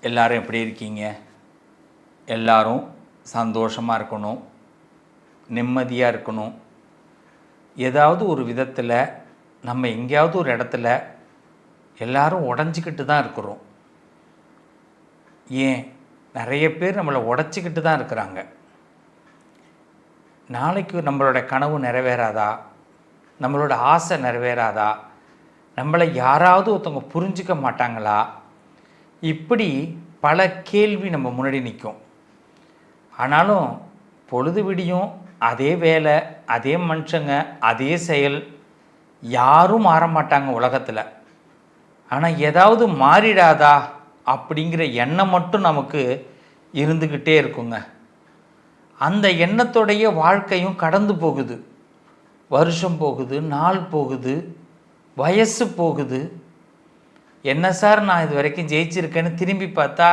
எல்லாரும் எப்படி இருக்கீங்க? எல்லாரும் சந்தோஷமாக இருக்கணும், நிம்மதியாக இருக்கணும். ஏதாவது ஒரு விதத்தில் நம்ம எங்கேயாவது ஒரு இடத்துல எல்லாரும் உடஞ்சிக்கிட்டு தான் இருக்கிறோம். ஏன் நிறைய பேர் நம்மளை உடச்சிக்கிட்டு தான் இருக்கிறாங்க. நாளைக்கு நம்மளோட கனவு நிறைவேறாதா, நம்மளோட ஆசை நிறைவேறாதா, நம்மளை யாராவது ஒருத்தவங்க புரிஞ்சிக்க மாட்டாங்களா, இப்படி பல கேள்வி நம்ம முன்னாடி நிற்கும். ஆனாலும் பொழுது விடியும், அதே வேலை, அதே மனுஷங்க, அதே செயல், யாரும் மாற மாட்டாங்க உலகத்தில். ஆனால் ஏதாவது மாறிடாதா அப்படிங்கிற எண்ணம் மட்டும் நமக்கு இருந்துக்கிட்டே இருக்குங்க. அந்த எண்ணத்தோடைய வாழ்க்கையும் கடந்து போகுது. வருஷம் போகுது, நாள் போகுது, வயசு போகுது. என்ன சார் நான் இது வரைக்கும் ஜெயிச்சிருக்கேன்னு திரும்பி பார்த்தா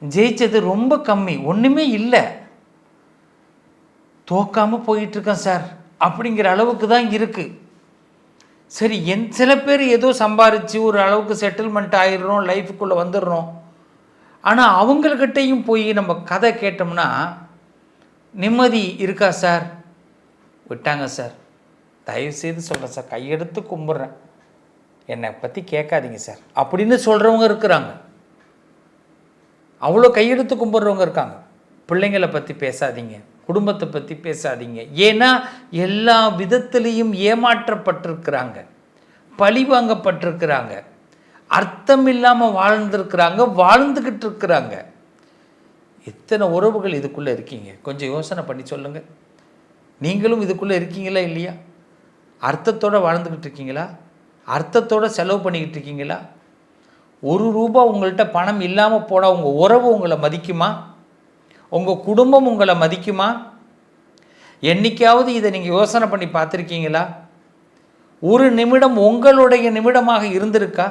ஜெயிச்சது ரொம்ப கம்மி, ஒன்றுமே இல்லை, தோக்காமல் போயிட்டுருக்கேன் சார் அப்படிங்கிற அளவுக்கு தான் இருக்குது. சரி, சில பேர் ஏதோ சம்பாரித்து ஒரு அளவுக்கு செட்டில்மெண்ட் ஆகிடுறோம், லைஃபுக்குள்ளே வந்துடுறோம். ஆனால் அவங்கக்கிட்டையும் போய் நம்ம கதை கேட்டோம்னா, நிம்மதி இருக்கா சார், விட்டாங்க சார், தயவுசெய்து சொல்கிறேன் சார், கையெடுத்து கும்பிட்றேன், என்னை பற்றி கேட்காதீங்க சார் அப்படின்னு சொல்கிறவங்க இருக்கிறாங்க. அவ்வளோ கையெடுத்து கும்பிட்றவங்க இருக்காங்க. பிள்ளைங்களை பற்றி பேசாதீங்க, குடும்பத்தை பற்றி பேசாதீங்க. ஏன்னா எல்லா விதத்திலையும் ஏமாற்றப்பட்டிருக்கிறாங்க, பழி வாங்கப்பட்டிருக்கிறாங்க, அர்த்தம் இல்லாமல் வாழ்ந்துருக்கிறாங்க, வாழ்ந்துக்கிட்டு இருக்கிறாங்க. எத்தனை உறவுகள் இதுக்குள்ளே இருக்கீங்க, கொஞ்சம் யோசனை பண்ணி சொல்லுங்கள். நீங்களும் இதுக்குள்ளே இருக்கீங்களா இல்லையா? அர்த்தத்தோடு வாழ்ந்துக்கிட்டு இருக்கீங்களா? அர்த்தத்தோடு செலவு பண்ணிக்கிட்டு இருக்கீங்களா? ₹1 உங்கள்கிட்ட பணம் இல்லாமல் போனால் உங்கள் உறவு உங்களை மதிக்குமா? உங்கள் குடும்பம் உங்களை மதிக்குமா? என்னைக்காவது இதை நீங்கள் யோசனை பண்ணி பார்த்துருக்கீங்களா? ஒரு நிமிடம் உங்களுடைய நிமிடமாக இருந்திருக்கா?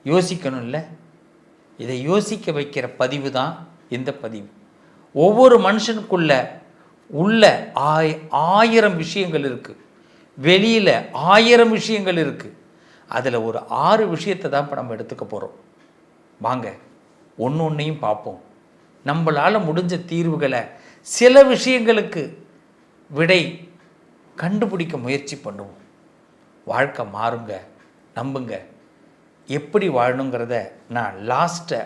யோசிக்கணும்ல. இதை யோசிக்க வைக்கிற பதிவு தான் இந்த பதிவு. ஒவ்வொரு மனுஷனுக்குள்ள உள்ள 1000 விஷயங்கள் இருக்குது, வெளியில் 1000 விஷயங்கள் இருக்குது. அதில் ஒரு 6 விஷயத்தை தான் இப்போ நம்ம எடுத்துக்க போகிறோம். வாங்க ஒன்றையும் பார்ப்போம். நம்மளால் முடிஞ்ச தீர்வுகளை, சில விஷயங்களுக்கு விடை கண்டுபிடிக்க முயற்சி பண்ணுவோம். வாழ்க்கை மாறுங்க, நம்புங்க. எப்படி வாழணுங்கிறத நான் லாஸ்ட்டை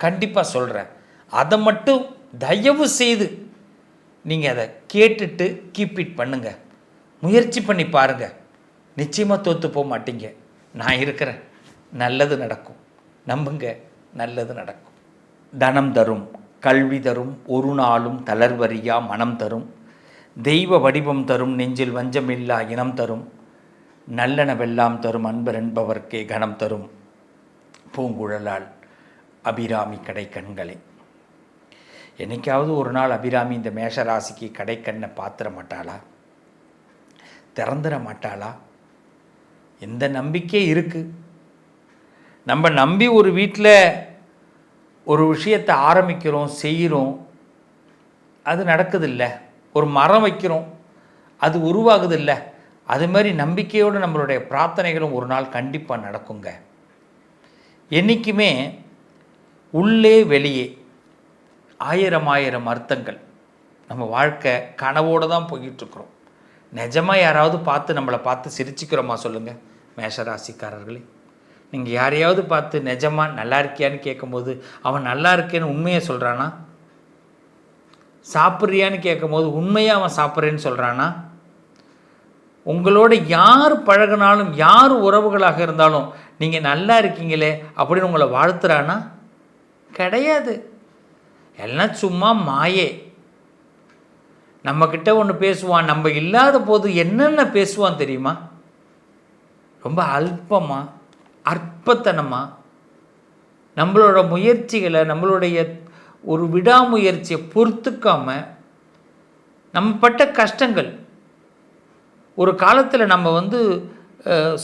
கண்டிப்பாக சொல்கிறேன். அதை மட்டும் தயவு செய்து நீங்கள் அதை கேட்டுட்டு கீப் இட் பண்ணுங்கள், முயற்சி பண்ணி பாருங்கள். நிச்சயமாக தோற்று போக மாட்டீங்க. நான் இருக்கிறேன், நல்லது நடக்கும், நம்புங்க, நல்லது நடக்கும். தனம் தரும், கல்வி தரும், ஒரு நாளும் தளர்வறியா மனம் தரும், தெய்வ வடிவம் தரும், நெஞ்சில் வஞ்சமில்லா இனம் தரும், நல்லனவெல்லாம் தரும், அன்பர் என்பவர்க்கே கணம் தரும், பூங்குழலால் அபிராமி கடைக்கண்களே. என்னைக்காவது ஒரு நாள் அபிராமி இந்த மேஷராசிக்கு கடைக்கண்ணை பார்த்துட மாட்டாளா? திறந்துட மாட்டாளா? இந்த நம்பிக்கை இருக்குது. நம்ம நம்பி ஒரு வீட்டில் ஒரு விஷயத்தை ஆரம்பிக்கிறோம், செய்கிறோம், அது நடக்குதில்ல. ஒரு மரம் வைக்கிறோம், அது உருவாகுதில்ல. அது மாதிரி நம்பிக்கையோடு நம்மளுடைய பிரார்த்தனைகளும் ஒரு நாள் கண்டிப்பாக நடக்குங்க. என்றைக்குமே உள்ளே வெளியே 1000 அர்த்தங்கள். நம்ம வாழ்க்கை கனவோடு தான் போய்கிட்டுருக்குறோம். நிஜமாக யாராவது பார்த்து நம்மளை பார்த்து சிரிச்சுக்கிறோமா சொல்லுங்கள் மேஷராசிக்காரர்களே? நீங்கள் யாரையாவது பார்த்து நிஜமாக நல்லா இருக்கியான்னு கேட்கும்போது அவன் நல்லா இருக்கேன்னு உண்மையை சொல்கிறானா? சாப்பிட்றியான்னு கேட்கும்போது உண்மையாக அவன் சாப்பிட்றேன்னு சொல்கிறானா? உங்களோட யார் பழகினாலும், யார் உறவுகளாக இருந்தாலும் நீங்கள் நல்லா இருக்கீங்களே அப்படின்னு உங்களை வாழ்த்துறானா? கிடையாது. எல்லாம் சும்மா மாயே. நம்மக்கிட்ட ஒன்று பேசுவான், நம்ம இல்லாத போது என்னென்ன பேசுவான் தெரியுமா? ரொம்ப அல்பமாக, அற்பத்தனமாக, நம்மளோட முயற்சிகளை, நம்மளுடைய ஒரு விடாமுயற்சியை பொறுத்துக்காமல், நம்ம பட்ட கஷ்டங்கள், ஒரு காலத்தில் நம்ம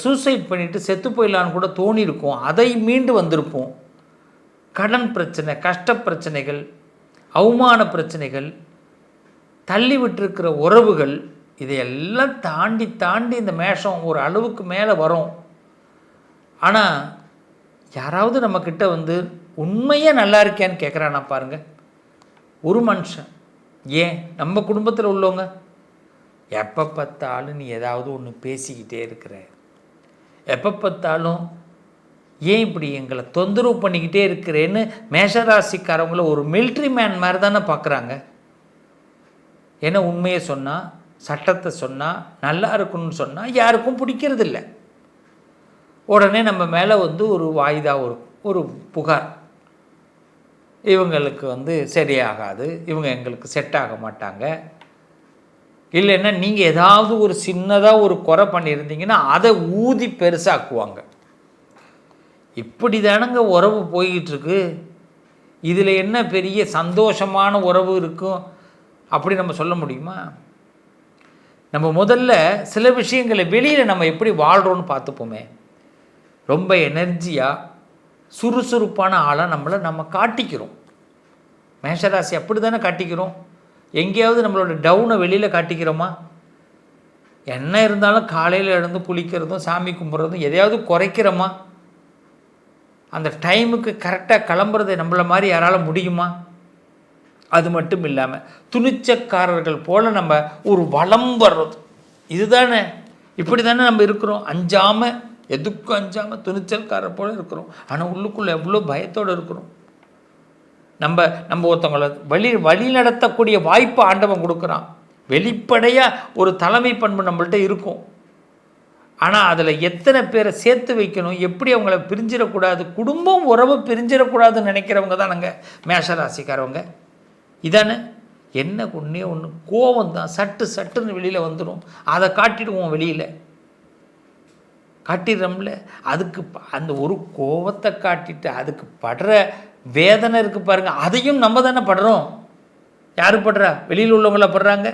சூசைட் பண்ணிவிட்டு செத்து போயிடலான்னு கூட தோணியிருக்கோம், அதை மீண்டு வந்திருப்போம். கடன் பிரச்சனை, கஷ்ட பிரச்சனைகள், அவமான பிரச்சனைகள், தள்ளி விட்டுருக்கிற உறவுகள், இதையெல்லாம் தாண்டி தாண்டி இந்த மேஷம் ஒரு அளவுக்கு மேலே வரும். ஆனால் யாராவது நம்மக்கிட்ட உண்மையாக நல்லா இருக்கேன்னு கேட்குறானா பாருங்கள் ஒரு மனுஷன். ஏன் நம்ம குடும்பத்தில் உள்ளவங்க எப்போ பார்த்தாலும் நீ ஏதாவது ஒன்று பேசிக்கிட்டே இருக்கிற, எப்போ பார்த்தாலும் ஏன் இப்படி எங்களை தொந்தரவு பண்ணிக்கிட்டே இருக்கிறேன்னு மேஷராசிக்காரவங்கள ஒரு மிலிட்ரி மேன் மாதிரி தானே பார்க்குறாங்க. ஏன்னா உண்மையை சொன்னால், சட்டத்தை சொன்னால், நல்லா இருக்கணும்னு சொன்னால் யாருக்கும் பிடிக்கிறதில்ல. உடனே நம்ம மேலே வந்து ஒரு வாய்தா ஒரு புகார், இவங்களுக்கு சரியாகாது, இவங்க எங்களுக்கு செட் ஆக மாட்டாங்க, இல்லைன்னா நீங்கள் ஏதாவது ஒரு சின்னதாக ஒரு குறை பண்ணியிருந்தீங்கன்னா அதை ஊதி பெருசாக்குவாங்க. இப்படி தானங்க உறவு போய்கிட்டுருக்கு. இதில் என்ன பெரிய சந்தோஷமான உறவு இருக்கும் அப்படி நம்ம சொல்ல முடியுமா? நம்ம முதல்ல சில விஷயங்களை வெளியில் நம்ம எப்படி வாழ்கிறோன்னு பார்த்துப்போமே. ரொம்ப எனர்ஜியாக சுறுசுறுப்பான ஆளாக நம்ம காட்டிக்கிறோம். மேஷராசி அப்படி தானே காட்டிக்கிறோம். எங்கேயாவது நம்மளோட டவுனை வெளியில் காட்டிக்கிறோமா? என்ன இருந்தாலும் காலையில் எழுந்து குளிக்கிறதும் சாமி கும்பிட்றதும் எதையாவது குறைக்கிறோமா? அந்த டைமுக்கு கரெக்டாக கிளம்புறது நம்மள மாதிரி யாரால் முடியுமா? அது மட்டும் இல்லாமல் துணிச்சக்காரர்கள் போல் நம்ம ஒரு வளம் வர்றது, இதுதானே, இப்படி தானே நம்ம இருக்கிறோம். அஞ்சாமல், எதுக்கும் அஞ்சாமல் துணிச்சல்காரர் போல் இருக்கிறோம். ஆனால் உள்ளுக்குள்ளே எவ்வளோ பயத்தோடு இருக்கிறோம். நம்ம ஒருத்தவங்களை வழி நடத்தக்கூடிய வாய்ப்பு ஆண்டவன் கொடுக்குறான். வெளிப்படையாக ஒரு தலைமை பண்பு நம்மள்கிட்ட இருக்கும். ஆனால் அதில் எத்தனை பேரை சேர்த்து வைக்கணும், எப்படி அவங்கள பிரிஞ்சிடக்கூடாது, குடும்பம் உறவு பிரிஞ்சிடக்கூடாதுன்னு நினைக்கிறவங்க தான் நாங்கள் மேஷராசிக்காரவங்க. இதானே என்ன ஒன்றே ஒன்று, கோவம் தான் சட்டுன்னு வெளியில் வந்துடும். அதை காட்டிடுவோம், வெளியில் காட்டிடுறோம்ல. அதுக்கு அந்த ஒரு கோவத்தை காட்டிட்டு அதுக்கு படுற வேதனை இருக்குது பாருங்கள், அதையும் நம்ம தானே படுறோம். யார் படுறா? வெளியில் உள்ளவங்கள படுறாங்க.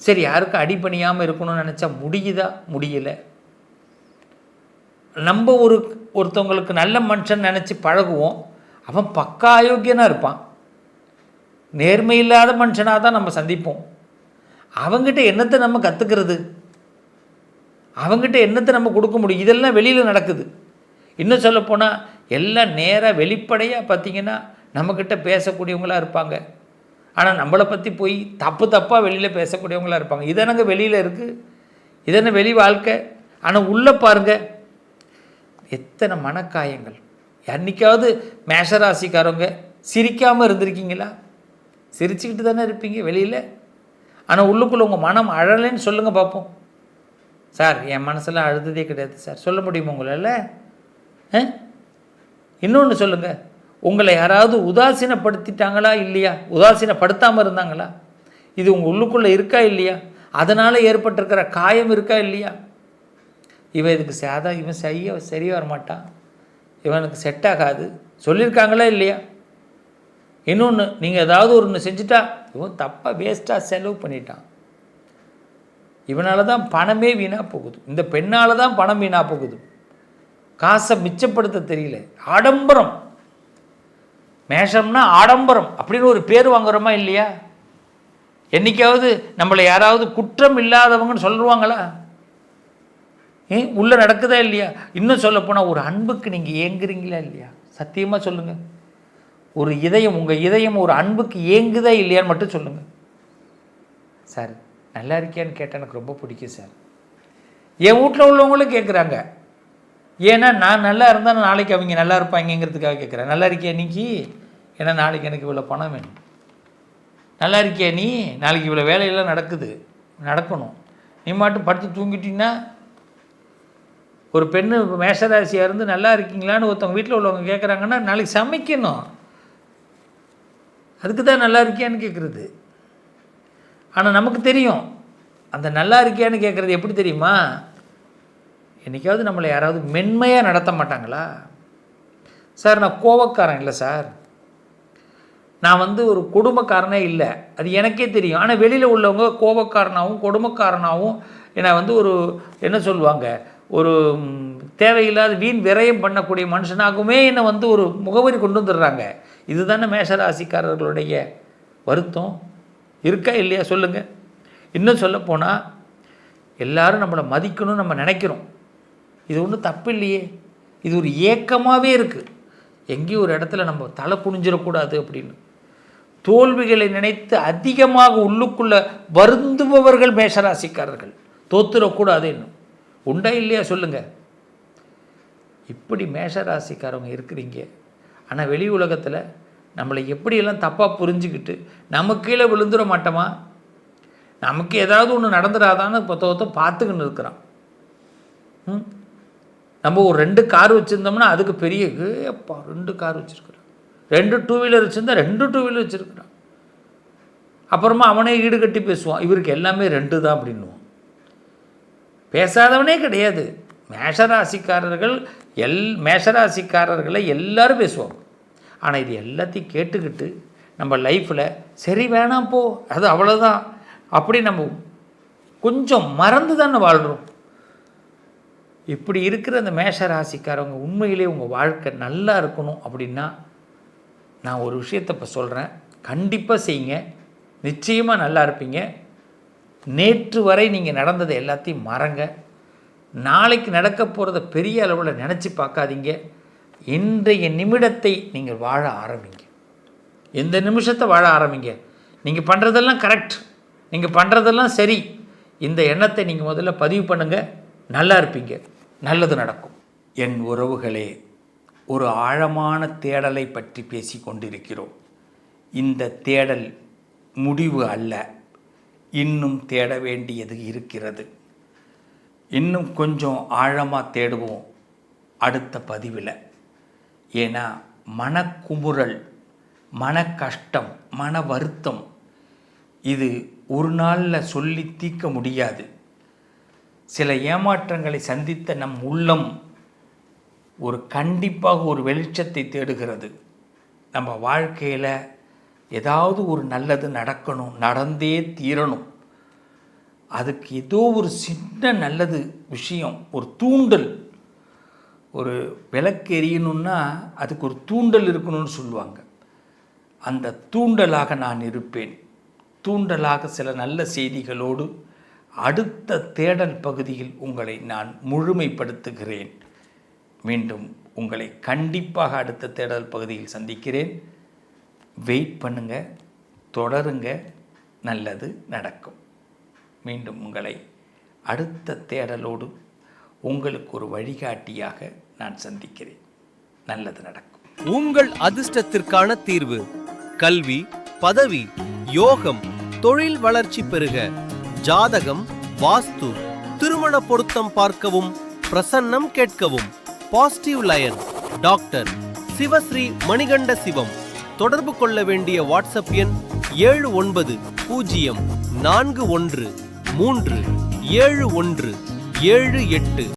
சரி, யாருக்கும் அடிபணியாமல் இருக்கணும்னு நினச்சா முடியுதா? முடியலை. நம்ம ஒருத்தவங்களுக்கு நல்ல மனுஷன் நினச்சி பழகுவோம். அவன் பக்கா அயோக்கியனாக இருப்பான். நேர்மை இல்லாத மனுஷனாக தான் நம்ம சந்திப்போம். அவங்ககிட்ட என்னத்தை நம்ம கற்றுக்கிறது? அவங்ககிட்ட என்னத்தை நம்ம கொடுக்க முடியும்? இதெல்லாம் வெளியில் நடக்குது. இன்னும் சொல்லப்போனால் எல்லாம் நேராக வெளிப்படையாக பார்த்திங்கன்னா நம்மக்கிட்ட பேசக்கூடியவங்களாக இருப்பாங்க. ஆனால் நம்மளை பற்றி போய் தப்பாக வெளியில் பேசக்கூடியவங்களாக இருப்பாங்க. இதனங்க வெளியில் இருக்குது, இதென்ன வெளி வாழ்க்கை. ஆனால் உள்ளே பாருங்கள் எத்தனை மனக்காயங்கள். என்னைக்காவது மேஷராசிக்காரவங்க சிரிக்காமல் இருந்திருக்கீங்களா? சிரிச்சுக்கிட்டு தானே இருப்பீங்க வெளியில். ஆனால் உள்ளுக்குள்ளே உங்கள் மனம் அழலைன்னு சொல்லுங்கள் பார்ப்போம். சார், என் மனசெல்லாம் அழுததே கிடையாது சார், சொல்ல முடியுமா உங்களால்? இன்னொன்று சொல்லுங்கள், உங்களை யாராவது உதாசீனப்படுத்திட்டாங்களா இல்லையா? உதாசீனப்படுத்தாமல் இருந்தாங்களா? இது உங்கள் உள்ளுக்குள்ளே இருக்கா இல்லையா? அதனால் ஏற்பட்டிருக்கிற காயம் இருக்கா இல்லையா? இதுக்கு இவன் சரியாக வரமாட்டான், இவனுக்கு செட் ஆகாது சொல்லியிருக்காங்களா இல்லையா? இன்னொன்று, நீங்கள் ஏதாவது ஒன்று செஞ்சுட்டா இவன் தப்பாக வேஸ்ட்டாக செலவு பண்ணிட்டான், இவனால தான் பணமே வீணாக போகுது, இந்த பெண்ணால் தான் பணம் வீணாக போகுது, காசை மிச்சப்படுத்த தெரியல, ஆடம்பரம். மேஷம்னா ஆடம்பரம் அப்படின்னு ஒரு பேர் வாங்குறோமா இல்லையா? என்றைக்காவது நம்மளை யாராவது குற்றம் இல்லாதவங்கன்னு சொல்லுவாங்களா? உள்ளே நடக்குதா இல்லையா? இன்னும் சொல்லப்போனால் ஒரு அன்புக்கு நீங்கள் ஏங்குறீங்களா இல்லையா? சத்தியமாக சொல்லுங்கள். ஒரு இதயம், உங்கள் இதயம் ஒரு அன்புக்கு ஏங்குதா இல்லையான்னு மட்டும் சொல்லுங்கள். சார், நல்லா இருக்கியான்னு கேட்டால் எனக்கு ரொம்ப பிடிக்கும் சார். என் வீட்டில் உள்ளவங்களும் கேட்குறாங்க. ஏன்னா நான் நல்லா இருந்தால் நாளைக்கு அவங்க நல்லா இருப்பாங்கிறதுக்காக கேட்குறேன். நல்லா இருக்கியா நீக்கி? ஏன்னா நாளைக்கு எனக்கு இவ்வளோ பணம் வேணும். நல்லா இருக்கியா நீ? நாளைக்கு இவ்வளோ வேலையெல்லாம் நடக்கணும். நீ மட்டும் படுத்து தூங்கிட்டீங்கன்னா, ஒரு பெண்ணு மேஷராசியாக இருந்து நல்லா இருக்கீங்களான்னு ஒருத்தவங்க வீட்டில் உள்ளவங்க கேட்குறாங்கன்னா நாளைக்கு சமைக்கணும். அதுக்கு தான் நல்லா இருக்கியான்னு கேட்குறது. ஆனால் நமக்கு தெரியும், அந்த நல்லா இருக்கியான்னு கேட்குறது எப்படி தெரியுமா? என்றைக்காவது நம்மளை யாராவது மென்மையாக நடத்த மாட்டாங்களா? சார், நான் கோபக்காரன் இல்லை சார், நான் ஒரு கொடுமைக்காரனே இல்லை, அது எனக்கே தெரியும். ஆனால் வெளியில் உள்ளவங்க கோபக்காரனாகவும் கொடுமைக்காரனாகவும் என்னை ஒரு என்ன சொல்லுவாங்க, ஒரு தேவையில்லாத வீண் விரயம் பண்ணக்கூடிய மனுஷனாகவுமே என்னை ஒரு முகவரி கொண்டு வந்துடுறாங்க. இதுதானே மேஷராசிக்காரர்களுடைய வருத்தம். இருக்கா இல்லையா சொல்லுங்கள். இன்னும் சொல்லப்போனால் எல்லாரும் நம்மளை மதிக்கணும்னு நம்ம நினைக்கிறோம். இது ஒன்றும் தப்பு இல்லையே. இது ஒரு ஏக்கமாகவே இருக்குது. எங்கேயும் ஒரு இடத்துல நம்ம தலை குனிஞ்சிடக்கூடாது அப்படின்னு. தோல்விகளை நினைத்து அதிகமாக உள்ளுக்குள்ளே வருந்துபவர்கள் மேஷராசிக்காரர்கள். தோத்துடக்கூடாது இன்னும் உண்டா இல்லையா சொல்லுங்கள். இப்படி மேஷராசிக்காரவங்க இருக்கிறீங்க. ஆனால் வெளி உலகத்தில் நம்மளை எப்படியெல்லாம் தப்பாக புரிஞ்சுக்கிட்டு நமக்கு கீழே விழுந்துட மாட்டோமா, நமக்கு ஏதாவது ஒன்று நடந்துடாதான்னு பார்த்துக்கின்னு இருக்கிறான். நம்ம ஒரு 2 கார் வச்சுருந்தோம்னா அதுக்கு பெரிய அப்பா 2 கார் வச்சுருக்குறான், 2 2 வீலர் வச்சுருந்தா 2 2 வீலர் வச்சுருக்குறான். அப்புறமா அவனே ஈடு கட்டி பேசுவான், இவருக்கு எல்லாமே 2 தான் அப்படின்னுவான். பேசாதவனே கிடையாது. மேஷராசிக்காரர்களை எல்லாரும் பேசுவாங்க. ஆனால் இது எல்லாத்தையும் கேட்டுக்கிட்டு நம்ம லைஃப்பில் சரி வேணாம் போ, அது அவ்வளோதான் அப்படி நம்ம கொஞ்சம் மறந்து தானே வாழ்கிறோம். இப்படி இருக்கிற அந்த மேஷராசிக்காரவங்க உண்மையிலே உங்கள் வாழ்க்கை நல்லா இருக்கணும் அப்படின்னா நான் ஒரு விஷயத்தை இப்போ சொல்கிறேன், கண்டிப்பாக செய்யுங்க, நிச்சயமாக நல்லா இருப்பீங்க. நேற்று வரை நீங்கள் நடந்ததை எல்லாத்தையும் மறங்க. நாளைக்கு நடக்க போகிறத பெரிய அளவில் நினச்சி பார்க்காதீங்க. இன்றைய நிமிடத்தை நீங்கள் வாழ ஆரம்பிங்க. இந்த நிமிஷத்தை வாழ ஆரம்பிங்க. நீங்கள் பண்ணுறதெல்லாம் கரெக்ட், நீங்கள் பண்ணுறதெல்லாம் சரி. இந்த எண்ணத்தை நீங்கள் முதல்ல பதிவு பண்ணுங்கள், நல்லா இருப்பீங்க, நல்லது நடக்கும். என் உறவுகளே, ஒரு ஆழமான தேடலை பற்றி பேசி கொண்டிருக்கிறோம். இந்த தேடல் முடிவு அல்ல, இன்னும் தேட வேண்டியது இருக்கிறது. இன்னும் கொஞ்சம் ஆழமாக தேடுவோம் அடுத்த பதிவில். ஏன்னா மனக்குமுறல், மன கஷ்டம், மன வருத்தம் இது ஒரு நாளில் சொல்லி தீர்க்க முடியாது. சில ஏமாற்றங்களை சந்தித்த நம் உள்ளம் கண்டிப்பாக ஒரு வெளிச்சத்தை தேடுகிறது. நம்ம வாழ்க்கையில் ஏதாவது ஒரு நல்லது நடக்கணும், நடந்தே தீரணும். அதுக்கு ஏதோ ஒரு சின்ன நல்லது விஷயம், ஒரு தூண்டல், ஒரு விளக்கு எரியணும்னா அதுக்கு ஒரு தூண்டல் இருக்கணும்னு சொல்லுவாங்க. அந்த தூண்டலாக நான் இருப்பேன். தூண்டலாக சில நல்ல செய்திகளோடு அடுத்த தேடல் பகுதியில் உங்களை நான் முழுமைப்படுத்துகிறேன். மீண்டும் உங்களை கண்டிப்பாக அடுத்த தேடல் பகுதியில் சந்திக்கிறேன். வெயிட் பண்ணுங்க, தொடருங்க, நல்லது நடக்கும். மீண்டும் உங்களை அடுத்த தேடலோடு உங்களுக்கு ஒரு வழிகாட்டியாக நான் சந்திக்கிறேன். நல்லது நடக்கும். உங்கள் அதிர்ஷ்டத்திற்கான தீர்வு: கல்வி, பதவி, யோகம், தொழில் வளர்ச்சி பெருக, ஜாதகம், வாஸ்து, திருமண பொருத்தம் பார்க்கவும், பிரசன்னம் கேட்கவும். Positive lion doctor Sivasri Manikanda Sivam. தொடர்பு கொள்ள வேண்டிய வாட்ஸ்அப் எண் 7904137178.